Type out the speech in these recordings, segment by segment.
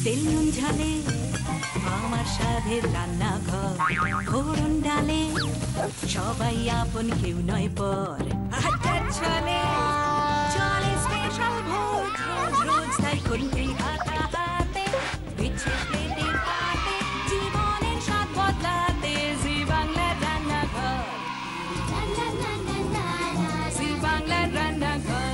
তেল নুন ঝালে আমার স্বাদের রান্নাঘর, ফোড়ন ডালে সবাই আপন, কেউ নয় পর। আড্ডার ছলে চলে স্পেশাল ভোজ, রোজ রোজ তাই খুন্তি হাতে বিচ্ছে প্লেটের পাতে, জীবনের স্বাদ বদলাতে জি বাংলার রান্নাঘর, জি বাংলার রান্নাঘর।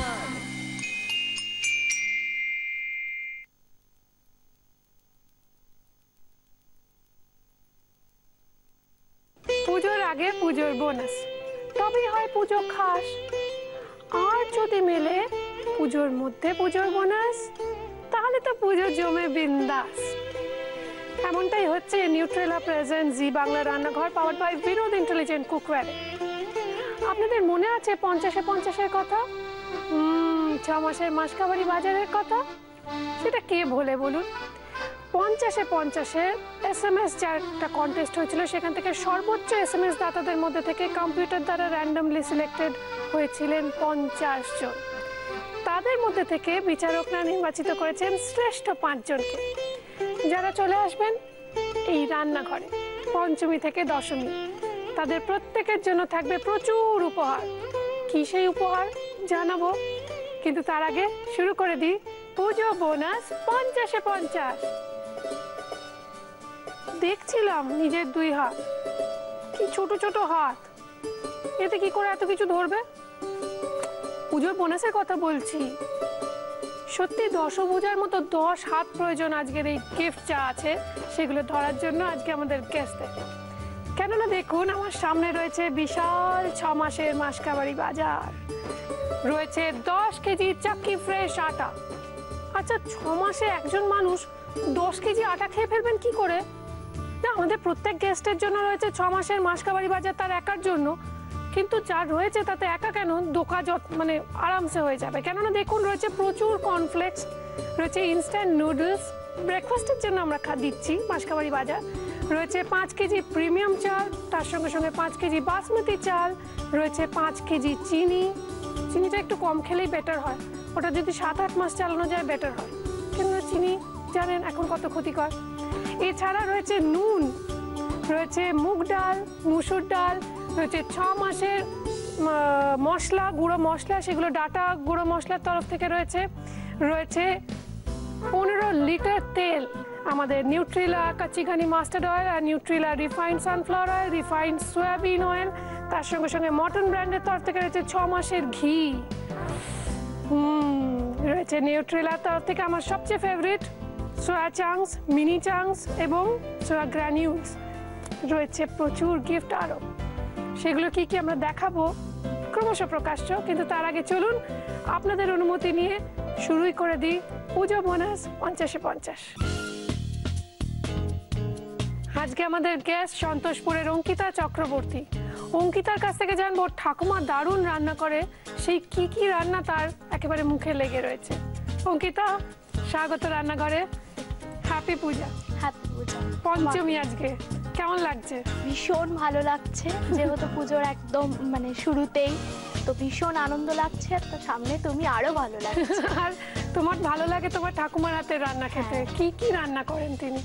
পুজোর আগে পুজোর বোনাস, তবেই হয় পুজো খাস। আর যদি মেলে পুজোর মধ্যে পুজোর বোনাস, তাহলে তো পুজো জমে বিন্দাস। এমনটাই হচ্ছে Nutrela present Zee Bangla Rannaghar, powered by Binod intelligent কুকওয়্যারে। আপনাদের মনে আছে 50-এর কথা, 6 মাসের মাসকাবারি বাজারের কথা? সেটা কে ভোলে বলুন। 50-এ SMS যার একটা কন্টেস্ট হয়েছিল, সেখান থেকে সর্বোচ্চ SMS দাতাদের মধ্যে থেকে কম্পিউটার দ্বারা র্যান্ডমলি সিলেক্টেড হয়েছিলেন 50 জন। তাদের মধ্যে থেকে বিচারকরা নির্বাচিত করেছেন শ্রেষ্ঠ 5 জনকে, যারা চলে আসবেন এই রান্নাঘরে পঞ্চমী থেকে দশমী। তাদের প্রত্যেকের জন্য থাকবে প্রচুর উপহার। কি সেই উপহার জানাবো, কিন্তু তার আগে শুরু করে দিই পুজো বোনাস 50-এ 50। দেখছিলাম নিজের 2 হাত, কি ছোট ছোট হাত, এতে কি করে এত কিছু ধরবে? পুজোর বোনাসের কথা বলছি। সত্যি দশভুজার মতো 10 হাত প্রয়োজন আজকের এই গিফট যা আছে সেগুলো ধরার জন্য আজকে আমাদের গেস্টদের। কেননা দেখুন, আমার সামনে রয়েছে বিশাল 6 মাসের মাসকাবারি বাজার, রয়েছে 10 কেজি চাক্কি ফ্রেশ আটা। আচ্ছা, 6 মাসে একজন মানুষ 10 কেজি আটা খেয়ে ফেলবেন কি করে? না, আমাদের প্রত্যেক গেস্টের জন্য রয়েছে 6 মাসের মাসকাবারি বাজার তার একার জন্য, কিন্তু যা রয়েছে তাতে একা কেন, দোকা মানে আরামসে হয়ে যাবে। কেননা দেখুন, রয়েছে প্রচুর কর্নফ্লেক্স, রয়েছে ইনস্ট্যান্ট নুডলস, ব্রেকফাস্টের জন্য আমরা দিচ্ছি মাসকাবারি বাজার, রয়েছে 5 কেজি প্রিমিয়াম চাল, তার সঙ্গে সঙ্গে 5 কেজি বাসমতি চাল, রয়েছে 5 কেজি চিনি। চিনিটা একটু কম খেলেই বেটার হয়, ওটা যদি 7-8 মাস চালানো যায় বেটার হয়, কিন্তু চিনি জানেন এখন কত ক্ষতিকর। এছাড়া রয়েছে নুন, রয়েছে মুগ ডাল, মুসুর ডাল, রয়েছে 6 মাসের মশলা, গুঁড়ো মশলা, সেগুলো ডাটা গুঁড়ো মশলার তরফ থেকে রয়েছে। রয়েছে 15 লিটার তেল, আমাদের নিউট্রিলা কাচিঘানি মাস্টার্ড অয়েল আর Nutrela refined sunflower oil, refined soyabean oil, তার সঙ্গে সঙ্গে মটন ব্র্যান্ডের তরফ থেকে রয়েছে 6 মাসের ঘি। রয়েছে নিউট্রিলার তরফ থেকে আমার সবচেয়ে ফেভারিট সোয়া চাংস, মিনি চাংস এবং সোয়া গ্র্যানিউলস। রয়েছে প্রচুর গিফট আরও, সেগুলো কি কি আমরা দেখাবো ক্রমশ প্রকাশ্য, কিন্তু তার আগে চলুন আপনাদের অনুমতি নিয়ে শুরুই করে দিই পুজো বোনাস 50-এ 50। আজকে আমাদের গেস্ট সন্তোষপুরের অঙ্কিতা চক্রবর্তী। অঙ্কিতার কাছ থেকে জানবো ঠাকুমা দারুণ রান্না করে, সেই কি কি রান্না তার একেবারে মুখে লেগে রয়েছে। অঙ্কিতা, স্বাগত রান্নাঘরে। হ্যাপি পূজা। হ্যাপি পূজা। পঞ্চমী আজকে, কেমন লাগছে? ভীষণ ভালো লাগছে, যেহেতু পুজোর একদম মানে শুরুতেই, তো ভীষণ আনন্দ লাগছে। তো সামনে তুমি আরো ভালো লাগছে। আর তোমার ভালো লাগে তোমার ঠাকুমার হাতের রান্না খেতে? কি কি রান্না করেন তিনি?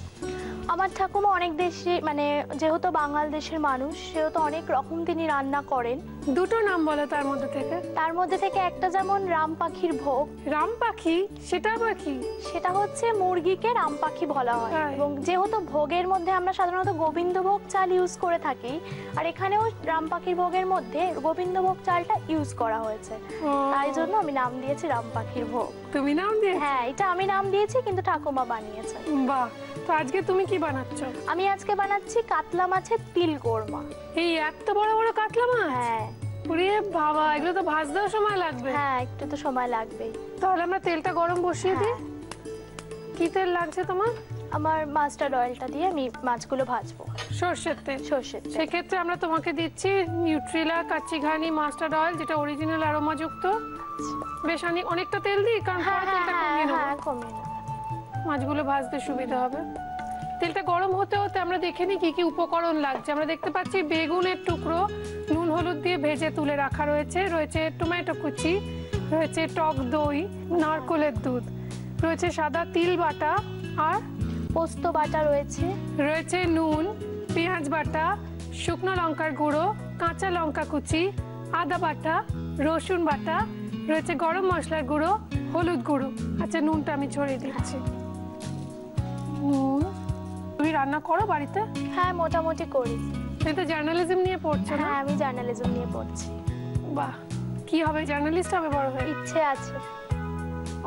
আমার ঠাকুমা অনেক দেশে, মানে যেহেতু বাঙাল দেশের মানুষ, সেহেতু অনেক রকম তিনি রান্না করেন। দুটো নাম বলো তার মধ্যে থেকে। তার মধ্যে থেকে একটা যেমন রাম পাখির ভোগ। রাম পাখি, সেটা আবার কি? সেটা হচ্ছে মুরগিকে রাম পাখি বলা হয়, এবং যেহেতু ভোগের মধ্যে আমরা সাধারণত গোবিন্দভোগ চাল ইউজ করে থাকি, আর এখানেও রাম পাখির ভোগের মধ্যে গোবিন্দভোগ চালটা ইউজ করা হয়েছে, তাই জন্য আমি নাম দিয়েছি রাম পাখির ভোগ। তুমি নাম দিয়েছো? হ্যাঁ, এটা আমি নাম দিয়েছি, কিন্তু ঠাকুমা বানিয়েছে। বাহ, তো আজকে তুমি কি বানাচ্ছ? আমি আজকে বানাচ্ছি কাতলা মাছের তিল কোরমা। এই এত বড় বড় কাতলা মাছ? হ্যাঁ। ওরে বাবা, এগুলো তো ভাজতেও সময় লাগবে। হ্যাঁ, একটু তো সময় লাগবেই। তাহলে আমরা তেলটা গরম বসিয়ে দিই। কি তেল লাগছে তোমার? আমার মাস্টার্ড অয়েলটা দিয়ে আমি মাছগুলো ভাজবো। সরষের তেল? সরষের তেল। সেক্ষেত্রে আমরা তোমাকে দিচ্ছি নিউট্রিলা কাচিঘানি মাস্টার্ড অয়েল, যেটা অরিজিনাল অ্যারোমা যুক্ত। বেশ অনেকটা তেল দিই, কারণ পরে তেলটা কমিয়ে নেব। হ্যাঁ, কমিয়ে নেব, মাছগুলো ভাজতে সুবিধা হবে। তেলটা গরম হতে হতে আমরা দেখে নিই কি কি উপকরণ লাগছে। আমরা দেখতে পাচ্ছি বেগুনের টুকরো নুন হলুদ দিয়ে ভেজে তুলে রাখা রয়েছে, রয়েছে টমেটো কুচি, রয়েছে টক দই, নারকেলের দুধ, রয়েছে সাদা তিল বাটা, আর পোস্ত বাটা রয়েছে, রয়েছে নুন, পেঁয়াজ বাটা, শুকনো লঙ্কার গুঁড়ো, কাঁচা লঙ্কা কুচি, আদা বাটা, রসুন বাটা, রয়েছে গরম মশলার গুঁড়ো, হলুদ গুঁড়ো। আচ্ছা নুনটা আমি ছড়িয়ে দিচ্ছি। নুন। তুমি রান্না করো বাড়িতে? হ্যাঁ মোটামুটি করি। তুমি তো জার্নালিজম নিয়ে পড়ছো না? হ্যাঁ আমি জার্নালিজম নিয়ে পড়ছি। বাহ, কি হবে? জার্নালিস্ট হবে বড় হয়ে? ইচ্ছে আছে।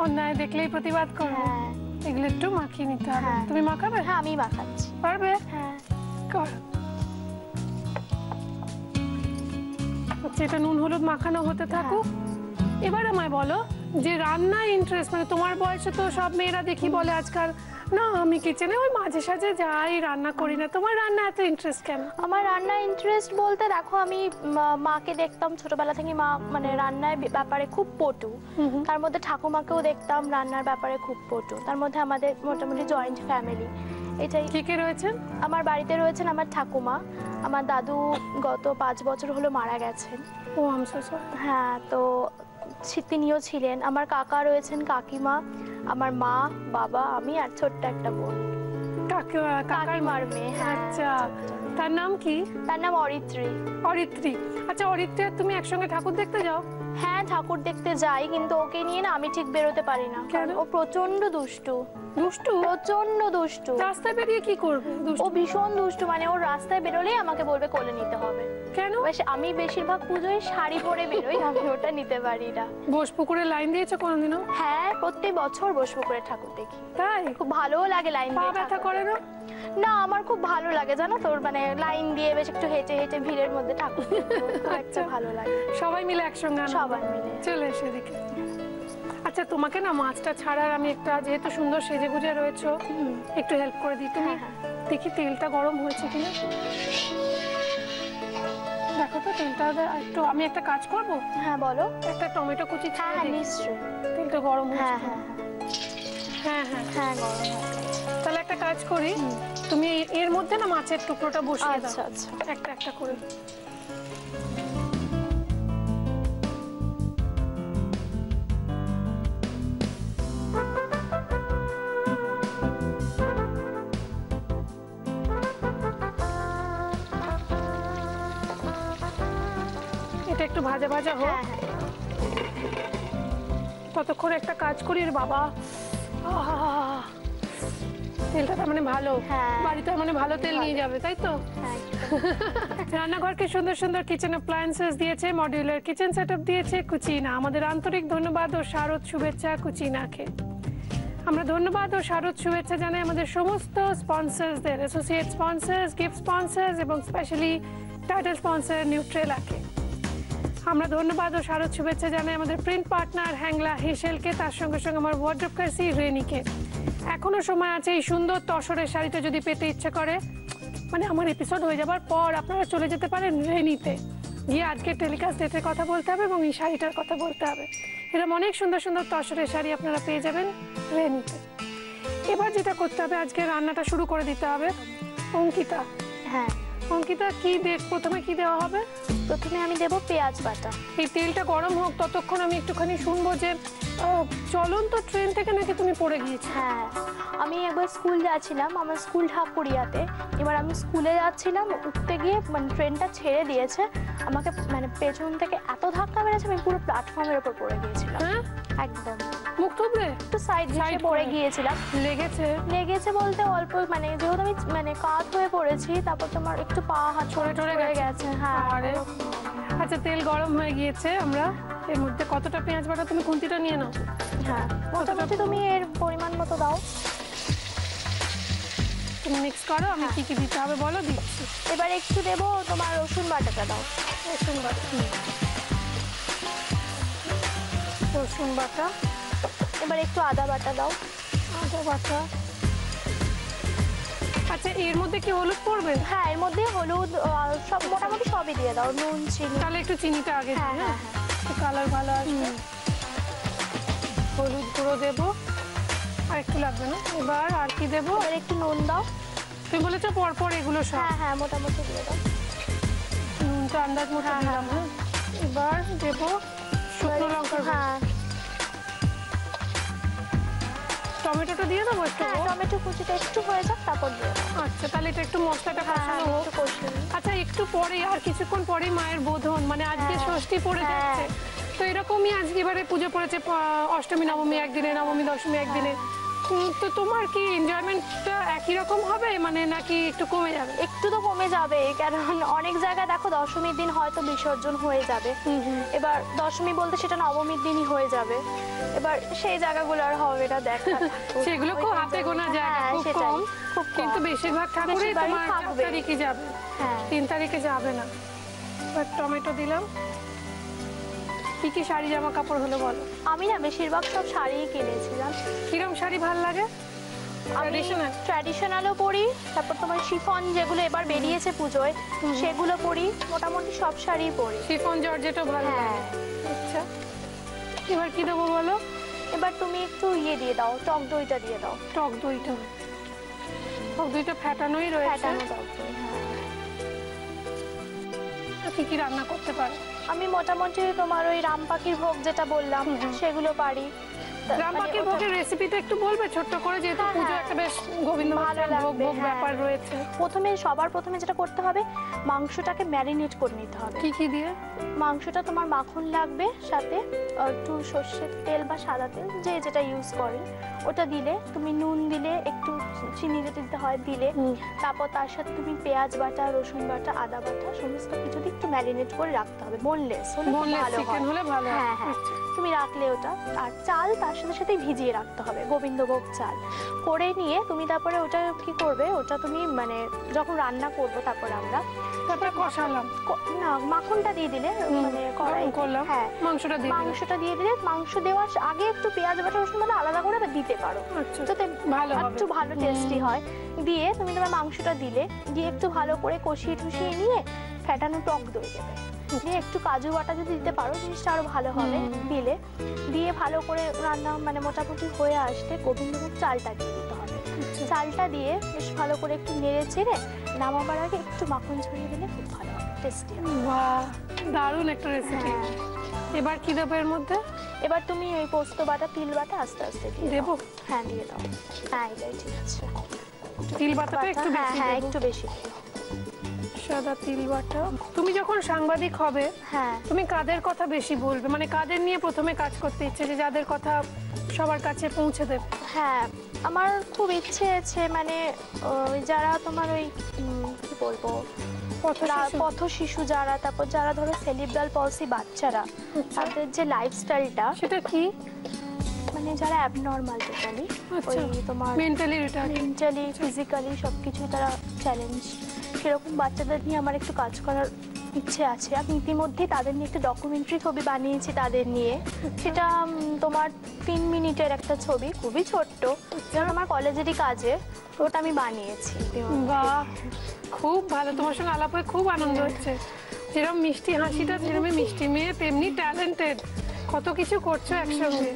অন্যায় দেখলেই প্রতিবাদ করো? হ্যাঁ। এগুলো একটু মাখিয়ে নিতে হবে। হ্যাঁ। তুমি মাখাবে? হ্যাঁ আমি মাখাচ্ছি। পারবে? হ্যাঁ। কর। আচ্ছা এটা নুন হলুদ মাখানো হতে থাকুক। এবার আমায় বলো যে রান্নায় ইন্টারেস্ট, মানে তোমার বয়সে তো সব মেয়েরা দেখি বলে আজকাল না আমি কিচেনে ওই মাঝে সাঝে যাই, রান্না করি না। তোমার রান্না এত ইন্টারেস্ট কেন? আমার রান্না ইন্টারেস্ট বলতে দেখো আমি মাকে দেখতাম ছোটবেলা থেকে, মা মানে রান্নার ব্যাপারে খুব পটু। তার মধ্যে ঠাকুমাকেও দেখতাম রান্নার ব্যাপারে খুব পটু। তার মধ্যে আমাদের মোটামুটি জয়েন্ট ফ্যামিলি। এটাই। কে কে রয়েছেন? আমার বাড়িতে রয়েছেন আমার ঠাকুমা, আমার দাদু গত 5 বছর হলো মারা গেছেন। ও আই এম সো সরি। হ্যাঁ তো তিনিও ছিলেন। আমার কাকা রয়েছেন, কাকিমা, আমার মা, বাবা, আমি আর ছোট্ট একটা বোন। কাকিমার মেয়ে। হ্যাঁ। আচ্ছা তার নাম কি? তার নাম অরিত্রী। অরিত্রী। আচ্ছা অরিত্রী আর তুমি একসঙ্গে ঠাকুর দেখতে যাও? হ্যাঁ ঠাকুর দেখতে যাই, কিন্তু ওকে নিয়ে না আমি ঠিক বেরোতে পারি না। কেন? ও প্রচন্ড দুষ্টু। দুষ্টু? প্রচন্ড দুষ্টু। রাস্তায় বেরিয়ে কি করবে? ও ভীষণ দুষ্টু, মানে ওর রাস্তায় বেরোলেই আমাকে বলবে কোলে নিতে হবে। কেন? আমি বেশিরভাগ পুজোয় শাড়ি পরে বেরোই, আমি ওটা নিতে পারি না। বোসপুকুরে লাইন দিয়েছো কোনোদিনও? হ্যাঁ প্রত্যেক বছর বোসপুকুরে ঠাকুর দেখি। তাই? খুব ভালোও লাগে লাইন পা দিয়ে। ব্যথা করে না? না আমার খুব ভালো লাগে জানো তোর, মানে লাইন দিয়ে বেশ একটু হেঁটে হেঁটে ভিড়ের মধ্যে ঠাকুর দেখতে একটা ভালো লাগে। সবাই মিলে একসঙ্গে আনন্দ। সবাই মিলে। চলে এসে দেখে। আচ্ছা তোমাকে না মাছটা ছাড়ার আমি একটা, যেহেতু সুন্দর সেজে গুজে রয়েছো, একটু হেল্প করে দিই। তুমি দেখি তেলটা গরম হয়েছে কিনা। দেখো তো তেলটা একটু। আমি একটা কাজ করব। হ্যাঁ বলো। একটা টমেটো কুচি হ্যাঁ ছেড়ে দিই। নিশ্চয়ই। তেলটা গরম হয়েছে। হ্যাঁ হ্যাঁ হ্যাঁ হ্যাঁ হ্যাঁ গরম হয়ে গেছে। তাহলে একটা কাজ করি, তুমি এর মধ্যে না মাছের টুকরোটা বসিয়ে দাও। আচ্ছা আচ্ছা। একটা একটা করে। এটা একটু ভাজা ভাজা হোক। হ্যাঁ হ্যাঁ। ততক্ষণ একটা কাজ করি। রে বাবা, আহা! তেলটা তার মানে ভালো। হ্যাঁ। বাড়িতে মানে ভালো তেল নিয়ে যাবে, তাই তো? হ্যাঁ। রান্নাঘরকে সুন্দর সুন্দর কিচেন অ্যাপ্লায়েন্সেস দিয়েছে, মডিউলার কিচেন সেটআপ দিয়েছে কুচিনা। আমাদের আন্তরিক ধন্যবাদ ও শারদ শুভেচ্ছা কুচিনাকে। আমরা ধন্যবাদ ও শারদ শুভেচ্ছা জানাই আমাদের সমস্ত স্পন্সরসদের, অ্যাসোসিয়েট স্পন্সরস, গিফট স্পন্সরস এবং স্পেশালি টাইটেল স্পন্সর নিউট্রেলাকে। আমরা ধন্যবাদ ও শারদ শুভেচ্ছা জানাই আমাদের প্রিন্ট পার্টনার হ্যাংলা হেসেলকে, তার সঙ্গে সঙ্গে আমার ওয়ার্ড্রোব কার্সি রেনিকে। এখনো সময় আছে এই সুন্দর তসরের শাড়িটা যদি পেতে ইচ্ছে করে, মানে আমার এপিসোড হয়ে যাবার পর আপনারা চলে যেতে পারেন রেনিতে, গিয়ে আজকে টেলিকাস্ট ডেটের কথা বলতে হবে এবং এই শাড়িটার কথা বলতে হবে। এরকম অনেক সুন্দর সুন্দর তসরের শাড়ি আপনারা পেয়ে যাবেন রেনিতে। এবার যেটা করতে হবে, আজকে রান্নাটা শুরু করে দিতে হবে। অঙ্কিতা, হ্যাঁ অঙ্কিতা কি প্রথমে কি দেওয়া হবে? প্রথমে আমি দেবো পেঁয়াজ বাটা। এই তেলটা গরম হোক, ততক্ষণ আমি একটুখানি শুনবো যে চলন্ত ট্রেন থেকে নাকি তুমি পড়ে গিয়েছো। হ্যাঁ আমি একবার স্কুল যাচ্ছিলাম, আমার স্কুল ঢাকুরিয়াতে। এবার আমি স্কুলে যাচ্ছিলাম, উঠতে গিয়ে মানে ট্রেনটা ছেড়ে দিয়েছে, আমাকে মানে পেছন থেকে এত ধাক্কা মেরেছে আমি পুরো প্ল্যাটফর্মের উপর পড়ে গিয়েছিলাম। হ্যাঁ একদম মুখ থুবড়ে একটু সাইড পড়ে গিয়েছিলাম। লেগেছে বলতে অল্প, মানে যেহেতু আমি মানে কাত হয়ে পড়েছি, তারপর তোমার একটু পা হাত ছড়ে গেছে। হ্যাঁ। আচ্ছা তেল গরম হয়ে গিয়েছে, আমরা এর মধ্যে কতটা পেঁয়াজ বাটা, তুমি খুন্তিটা নিয়ে নাও। হ্যাঁ মোটামুটি তুমি এর পরিমাণ মতো দাও। তুমি মিক্স করো, আমি কি কি দিতে হবে বলো, দিচ্ছি। এবার একটু দেবো তোমার রসুন বাটাটা দাও। রসুন বাটা, রসুন বাটা। এবার একটু আদা বাটা দাও। আদা বাটা। আচ্ছা এর মধ্যে কি হলুদ পড়বে? হ্যাঁ এর মধ্যে হলুদ সব মোটামুটি সবই দিয়ে দাও, নুন চিনি। তাহলে একটু চিনিটা আগে দিই। হ্যাঁ হ্যাঁ হ্যাঁ, কালার ভালো আসবে। হলুদ গুঁড়ো দেবো, আর একটু লাগবে না। এবার আর কি দেবো? এবার একটু নুন দাও। তুমি বলেছো পরপর এগুলো সব? হ্যাঁ হ্যাঁ, মোটামুটি দিয়ে দাও। নুনটা আন্দাজ মতো দিলাম। হ্যাঁ, এবার দেবো শুকনো লঙ্কার গুঁড়ো। হ্যাঁ, টমেটোটা দিয়ে দেবো একটু? হ্যাঁ, টমেটো কুচিটা একটু হয়ে যাক, তারপর দিয়ে দাও। আচ্ছা, তাহলে এটা একটু মশলাটা হ্যাঁ, কষানো হোক। একটু কষিয়ে নিই। আচ্ছা, একটু পরে আর কিছুক্ষণ পরে মায়ের বোধন, মানে আজকে হ্যাঁ, ষষ্ঠী পড়ে হ্যাঁ। যাচ্ছে, তো এরকমই আজকে এবারে পুজো পড়েছে অষ্টমী নবমী একদিনে, নবমী দশমী একদিনে। তো তোমার কি এনজয়মেন্টটা একই রকম হবে, মানে নাকি একটু কমে যাবে? একটু তো কমে যাবে, কারণ অনেক জায়গায় দেখো দশমীর দিন হয়তো বিসর্জন হয়ে যাবে। এবার দশমী বলতে সেটা নবমীর দিনই হয়ে যাবে। এবার সেই জায়গাগুলো আর হবে না দেখা। সেগুলো খুব হাতে গোনা জায়গা, হ্যাঁ, খুব সেটাই, কম। খুব কম। কিন্তু বেশিরভাগ ঠাকুরে বেশিরভাগই তোমার 4 থাকবে। তারিখে যাবে, হ্যাঁ। 3 তারিখে যাবে না। এবার টমেটো দিলাম। কি কি শাড়ি জামা কাপড় হলো বলো? আমি না বেশিরভাগ সব শাড়িই কিনেছিলাম। কিরম শাড়ি ভাল লাগে? আমি Traditional? ট্র্যাডিশনালও পরি, তারপর তোমার শিফন যেগুলো এবার বেরিয়েছে পুজোয় সেগুলো পরি, মোটামুটি সব শাড়িই পরি। শিফন জর্জেটও ভালো লাগে। হ্যাঁ। আচ্ছা, এবার কি দেবো বলো? এবার তুমি একটু ইয়ে দিয়ে দাও, টক দইটা দিয়ে দাও। টক দইটা? টক দইটা ফ্যাটানোই রয়েছে। ফ্যাটানো টক দই, হ্যাঁ। কি কি রান্না করতে পারো? আমি মোটামুটি তোমার ওই রাম পাখির ভোগ যেটা বললাম সেগুলো পারি। রাম মানে পাখির ওটা- ভোগের রেসিপিটা একটু বলবে ছোট্ট করে, যেহেতু হ্যাঁ, পুজো হ্যাঁ। একটা বেশ গোবিন্দ ভালো ভোগ লাগবে, ভোগ হ্যাঁ। ব্যাপার রয়েছে। সবার প্রথমে যেটা করতে হবে, মাংসটাকে ম্যারিনেট করে নিতে হবে। কি কি দিয়ে? মাংসটা তোমার মাখন লাগবে, সাথে একটু সর্ষের তেল বা সাদা তেল যে যেটা ইউজ করে ওটা দিলে, তুমি নুন দিলে, একটু চিনি দিতে হয় দিলে, তারপর তার সাথে তুমি পেঁয়াজ বাটা, রসুন বাটা, আদা বাটা সমস্ত কিছু দিয়ে একটু ম্যারিনেট করে রাখতে হবে। বোনলেস হলে খুব বোনলেস ভালো চিকেন হয়। হলে ভালো হয়। হ্যাঁ হ্যাঁ, আচ্ছা। তুমি রাখলে ওটা। আর চাল তার সাথে সাথে ভিজিয়ে রাখতে হবে, গোবিন্দভোগ চাল করে নিয়ে তুমি তারপরে ওটা কি করবে, ওটা তুমি মানে যখন রান্না করবো তারপর আমরা তারপরে কষালাম। না, মাখনটা দিয়ে দিলে মানে কড়াই করলাম, হ্যাঁ মাংসটা দিয়ে দিলাম। মাংসটা দিয়ে দিলে, মাংস দেওয়ার আগে একটু পেঁয়াজ বাটা, রসুন বাটা আলাদা করে দিতে পারো, আচ্ছা, যাতে ভালো হবে। একটু ভালো টেস্টি হয়। দিয়ে তুমি তোমার মাংসটা দিলে, দিয়ে একটু ভালো করে কষিয়ে টুষিয়ে নিয়ে ফ্যাটানো টক দই দেবে, দিয়ে একটু কাজু বাটা যদি দিতে পারো জিনিসটা আরো ভালো হবে দিলে। দিয়ে ভালো করে রান্না মানে মোটামুটি হয়ে আসলে গোবিন্দভোগ চালটা দিয়ে দিতে হবে। চালটা দিয়ে বেশ ভালো করে একটু নেড়ে চেড়ে নামাবার আগে একটু মাখন ছড়িয়ে দিলে খুব ভালো হবে, টেস্টি হবে। বাহ, দারুণ একটা রেসিপি। হ্যাঁ। এবার কি দেবো এর মধ্যে? এবার তুমি ওই পোস্ত বাটা, তিল বাটা আস্তে আস্তে দিয়ে দেবো? দাও। হ্যাঁ, দিয়ে দাও। হ্যাঁ, এটাই ঠিক আছে। তিল বাটাটা একটু হ্যাঁ বেশি হ্যাঁ, দেবো। একটু বেশি দিও। সাদা তিল বাটা। তুমি যখন সাংবাদিক হবে, হ্যাঁ, তুমি কাদের কথা বেশি বলবে, মানে কাদের নিয়ে প্রথমে কাজ করতে ইচ্ছে, যে যাদের কথা সবার কাছে পৌঁছে দেবে? হ্যাঁ, আমার খুব ইচ্ছে আছে মানে ওই যারা তোমার ওই কি বলবো, পথশিশু? পথ শিশু যারা, তারপর যারা ধরো সেরিব্রাল পলসি বাচ্চারা, তাদের যে লাইফস্টাইলটা সেটা কি? মানে যারা অ্যাবনর্মাল টোটালি, আচ্ছা, ওই তোমার মেন্টালি রিটার্ড। মেন্টালি ফিজিক্যালি সব কিছু তারা চ্যালেঞ্জ, সেরকম বাচ্চাদের নিয়ে আমার একটু কাজ করার ইচ্ছে আছে। আমি ইতিমধ্যেই তাদের নিয়ে একটা ডকুমেন্টারি ছবি বানিয়েছি তাদের নিয়ে, সেটা তোমার 3 মিনিটের একটা ছবি, খুবই ছোট্ট, যেমন আমার কলেজেরই কাজে, ওটা আমি বানিয়েছি। বাহ, খুব ভালো, তোমার সঙ্গে আলাপ হয়ে খুব আনন্দ হচ্ছে। যেরকম মিষ্টি হাসিটা, যেরকম মিষ্টি মেয়ে তেমনি ট্যালেন্টেড, কত কিছু করছো একসঙ্গে।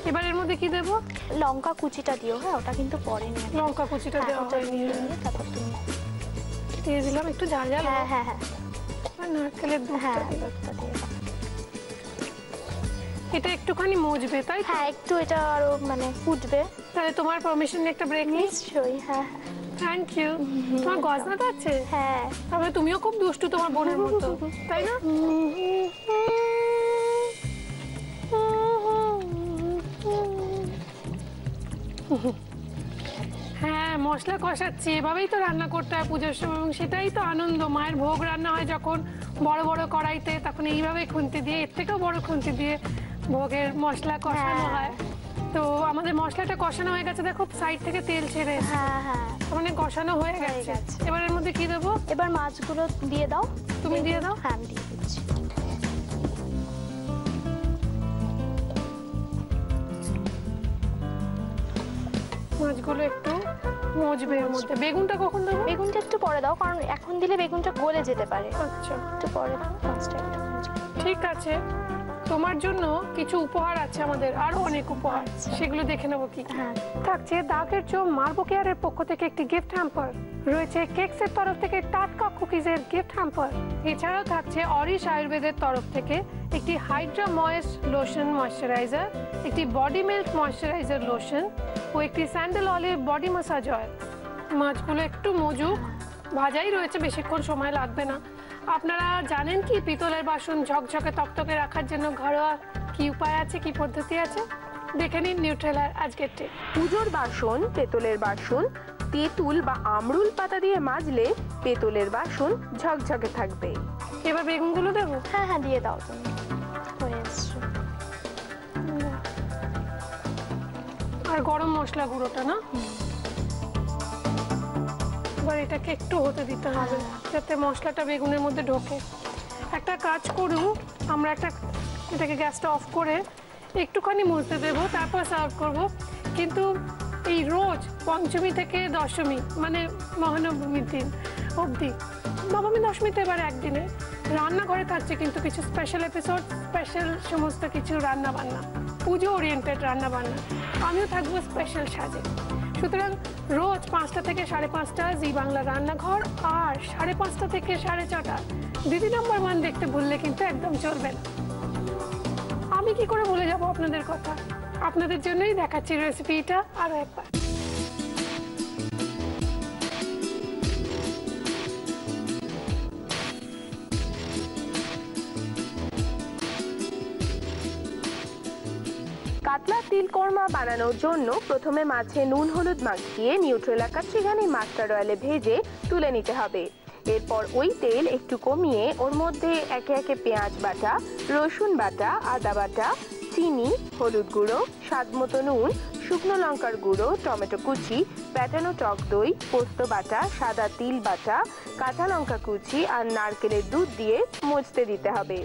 এবার এর মধ্যে কি দেবো? লঙ্কা কুচিটা দিও, হ্যাঁ ওটা কিন্তু পরে নিয়ে লঙ্কা কুচিটা দেওয়া হয়নি। তারপর তুমি দিয়ে দিলাম একটু ঝাল ঝাল। হ্যাঁ হ্যাঁ হ্যাঁ আর নারকেলের হ্যাঁ, দুধটা দিলাম। দুধটা দিয়ে দাও। এটা একটুখানি মজবে, তাই তো? হ্যাঁ, একটু এটা আরো মানে ফুটবে। তাহলে তোমার পারমিশন নিয়ে একটা ব্রেক নিস। নিশ্চয়ই, হ্যাঁ থ্যাংক ইউ। তোমার গজনাটা আছে? হ্যাঁ। তাহলে তুমিও খুব দুষ্টু তোমার বোনের মতো, তাই না? হ্যাঁ, মশলা কষাচ্ছি, এভাবেই তো রান্না করতে হয় পুজোর সময়, এবং সেটাই তো আনন্দ। মায়ের ভোগ রান্না হয় যখন বড় বড় কড়াইতে, তখন এইভাবেই খুন্তি দিয়ে, এর থেকেও বড় খুন্তি দিয়ে ভোগের মশলা কষানো হয়। তো আমাদের মশলাটা কষানো হয়ে গেছে, দেখো সাইড থেকে তেল ছেড়ে, হ্যাঁ হ্যাঁ, মানে কষানো হয়ে গেছে। গেছে। এবার এর মধ্যে কি দেবো? এবার মাছগুলো দিয়ে দাও। তুমি দিয়ে দাও। হ্যাঁ, আমি দিয়ে দিচ্ছি। মাছগুলো একটু মজবে এর মধ্যে। বেগুনটা কখন দেবো? বেগুনটা একটু পরে দাও, কারণ এখন দিলে বেগুনটা গলে যেতে পারে। আচ্ছা, একটু পরে দাও, মাছটা একটু ভেজে। ঠিক আছে। তোমার জন্য কিছু উপহার আছে, আমাদের আরো অনেক উপহার, সেগুলো দেখে নেবো কি কি। হ্যাঁ। থাকছে দাগের জো মার্বো কেয়ারের পক্ষ থেকে একটি গিফট হ্যাম্পার, রয়েছে কেকসের তরফ থেকে টাটকা কুকিজের গিফট হ্যাম্পার, এছাড়াও থাকছে অরিশ আয়ুর্বেদের তরফ থেকে একটি হাইড্রা ময়েস্ট লোশন ময়শ্চারাইজার, একটি বডি মিল্ক ময়শ্চারাইজার লোশন ও একটি sandal olive body massage oil. মাছগুলো একটু মজুক, ভাজাই রয়েছে, বেশিক্ষণ সময় লাগবে না। আপনারা জানেন কি পিতলের বাসন ঝকঝকে তকতকে রাখার জন্য ঘরোয়া কি উপায় আছে, কি পদ্ধতি আছে? দেখে নিন নিউট্রেলার আজকের টিপ। পুজোর বাসন, পেতলের বাসন তেঁতুল বা আমরুল পাতা দিয়ে মাজলে পেতলের বাসন ঝকঝকে থাকবে। এবার বেগুনগুলো দেবো। হ্যাঁ হ্যাঁ দিয়ে দাও তুমি, হয়ে এসছো। আর গরম মশলা গুঁড়োটা না, এবার এটাকে একটু হতে দিতে হবে যাতে মশলাটা বেগুনের মধ্যে ঢোকে। একটা কাজ করুন, আমরা এটাকে গ্যাসটা অফ করে একটুখানি মুছতে দেবো, তারপর সার্ভ করব। কিন্তু এই রোজ পঞ্চমী থেকে দশমী মানে মহানবমীর দিন অবধি, নবমী দশমীতে এবার একদিনে রান্নাঘরে থাকছে কিন্তু কিছু স্পেশাল এপিসোড, স্পেশাল সমস্ত কিছু রান্না বান্না, পুজো ওরিয়েন্টেড রান্না বান্না। আমিও থাকবো স্পেশাল সাজে। সুতরাং রোজ 5টা থেকে 5:30 জি বাংলা রান্নাঘর, আর 5:30 থেকে 6:30 দিদি নাম্বার 1 দেখতে ভুললে কিন্তু একদম চলবে না। আমি কি করে ভুলে যাব আপনাদের কথা? আপনাদের জন্যই দেখাচ্ছি রেসিপিটা আরো একবার। কাতলা তিল কোরমা বানানোর জন্য প্রথমে মাছে নুন হলুদ মাখিয়ে নিউট্রেলা কাচ্চিঘানি মাস্টার্ড অয়েলে ভেজে তুলে নিতে হবে। এরপর ওই তেল একটু কমিয়ে ওর মধ্যে একে একে পেঁয়াজ বাটা, রসুন বাটা, আদা বাটা, চিনি, হলুদ গুঁড়ো, স্বাদ মতো নুন, শুকনো লঙ্কার গুঁড়ো, টমেটো কুচি, প্যাটানো টক দই, পোস্ত বাটা, সাদা তিল বাটা, কাঁচা লঙ্কা কুচি আর নারকেলের দুধ দিয়ে মজতে দিতে হবে।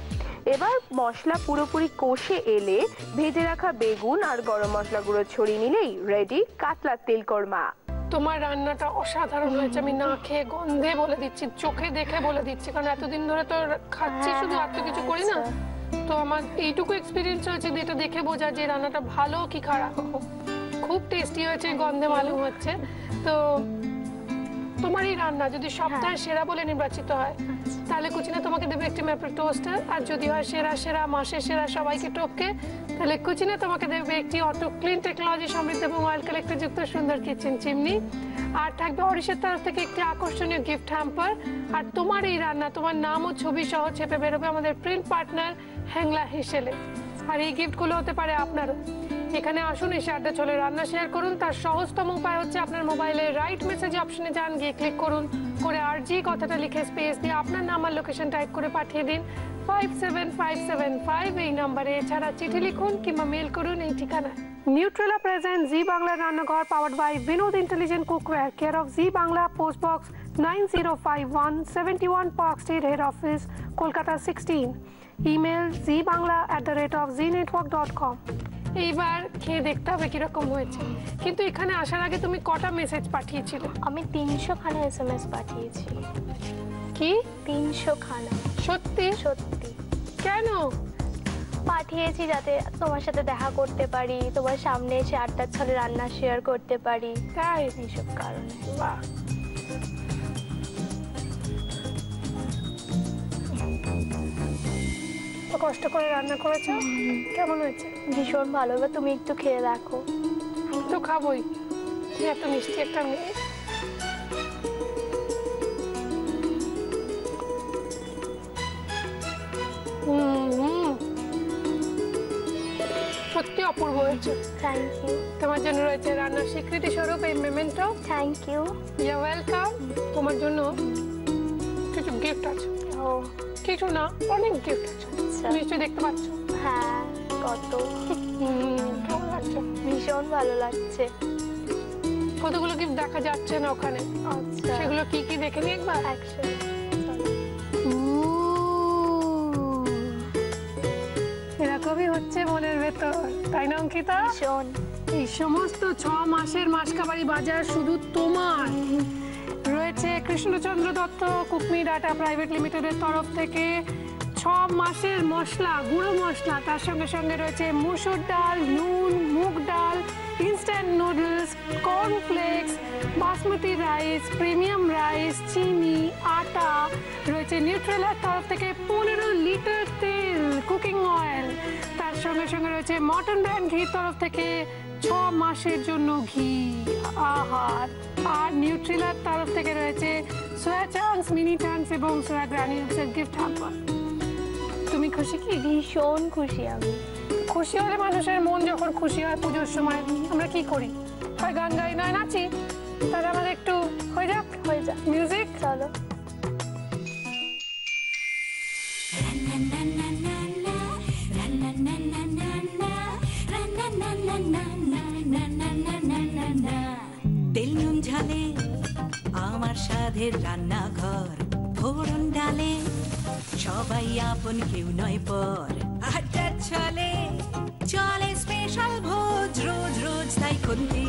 এবার মশলা পুরোপুরি কষে এলে ভেজে রাখা বেগুন আর গরম মশলা গুঁড়ো ছড়িয়ে নিলেই রেডি কাতলার তিল কোরমা। তোমার রান্নাটা অসাধারণ হয়েছে, আমি না খেয়ে গন্ধে বলে দিচ্ছি, চোখে দেখে বলে দিচ্ছি, কারণ এতদিন ধরে তো খাচ্ছি শুধু, আর তো কিছু করি না। তো আমার এইটুকু এক্সপিরিয়েন্স হয়েছে যে এটা দেখে বোঝা যে রান্নাটা ভালো কি খারাপ। খুব টেস্টি হয়েছে, গন্ধে মালুম হচ্ছে। তো তোমার এই রান্না যদি সপ্তাহের সেরা বলে নির্বাচিত হয় তাহলে কুচিনা তোমাকে দেবে একটি ম্যাপেল টোস্টার, আর যদি হয় সেরা মাসের সেরা সবাইকে টপকে তাহলে কুচিনা তোমাকে দেবে একটি অটো ক্লিন টেকনোলজি সমৃদ্ধ এবং অয়েল কালেক্টর যুক্ত সুন্দর কিচেন চিমনি, আর থাকবে অরিশের তরফ থেকে একটি আকর্ষণীয় গিফট হ্যাম্পার। আর তোমার এই রান্না তোমার নাম ও ছবি সহ চেপে বেরোবে আমাদের প্রিন্ট পার্টনার হ্যাংলা হিসেলে। আর এই গিফটগুলো হতে পারে আপনারও। এখানে আসুন, এসে আড্ডা চলে রান্না শেয়ার করুন। তার সহজতম উপায় হচ্ছে আপনার মোবাইলে রাইট মেসেজ অপশনে যান, গিয়ে ক্লিক করুন, করে আরজি কথাটা লিখে স্পেস দিয়ে আপনার নাম আর লোকেশন টাইপ করে পাঠিয়ে দিন 57575 এই নম্বরে। এছাড়া চিঠি লিখুন কিংবা মেল করুন এই ঠিকানায়। Nutrela present Zee Bangla Rannaghar powered by Binod intelligent cookware, care of Zee Bangla, post box 9051, 71 Park Street, head office, Kolkata 16। Email zbangla@znetwork.com। এইবার খেয়ে দেখতে হবে কিরকম হয়েছে। কিন্তু এখানে আসার আগে তুমি কটা মেসেজ পাঠিয়েছিলে? আমি 300 খানা SMS পাঠিয়েছি। কি 300 খানা? সত্যি? সত্যি। কেন পাঠিয়েছি? যাতে তোমার সাথে দেখা করতে পারি, তোমার সামনে এসে আড্ডার ছলে রান্না শেয়ার করতে পারি, তাই? এইসব কারণে। বাহ, কষ্ট করে রান্না করেছো, কেমন হয়েছে? ভীষণ ভালো। এবার তুমি একটু খেয়ে দেখো। আমি তো খাবোই, তুমি এত মিষ্টি একটা মেয়ে। সত্যি অপূর্ব হয়েছে। Thank you. তোমার জন্য রয়েছে রান্নার স্বীকৃতি স্বরূপ এই memento. Thank you. You are welcome. তোমার জন্য কিছু গিফট আছে। ও কিছু না, অনেক গিফট আছে, আচ্ছা। নিশ্চয়ই দেখতে পাচ্ছ। হ্যাঁ, কত কেমন লাগছে? ভীষণ ভালো লাগছে। কতগুলো গিফট দেখা যাচ্ছে না ওখানে, আচ্ছা সেগুলো কি কি দেখে নি একবার। এরকমই হচ্ছে মনের ভেতর, তাই না অঙ্কিতা? ভীষণ। এই সমস্ত 6 মাসের মাসকাবাড়ি বাজার শুধু তোমার। রয়েছে কৃষ্ণচন্দ্র দত্ত কুকমি ডাটা প্রাইভেট লিমিটেডের তরফ থেকে 6 মাসের মশলা, গুঁড়ো মশলা, তার সঙ্গে সঙ্গে রয়েছে মুসুর ডাল, নুন, মুগ ডাল, instant noodles, cornflakes, basmati rice, premium rice, চিনি, আটা, রয়েছে নিউট্রেলার তরফ থেকে 15 লিটার তেল, কুকিং অয়েল, তার সঙ্গে সঙ্গে রয়েছে মটন ব্র্যান্ড ঘির তরফ থেকে 6 মাসের জন্য ঘি, আহার, আর নিউট্রেলার তরফ থেকে রয়েছে সোয়া চাংস, মিনি চাংস এবং সোয়া গ্রানিউলসের গিফট হ্যাম্পার। তুমি খুশি কি? ভীষণ খুশি আমি। খুশি হলে মানুষের মন যখন খুশি হয় পুজোর সময় আমরা কি করি? হয় গান গাই, নয় নাচি। তাহলে আমাদের একটু হয়ে যাক মিউজিক। চলো। তেল নুন ঝালে আমার স্বাদের রান্নাঘর, ফোড়ন ডালে সবাই আপন, কেউ নয় পর। আড্ডা চলে চলে স্পেশাল ভোজ, রোজ রোজ তাই খুন্তি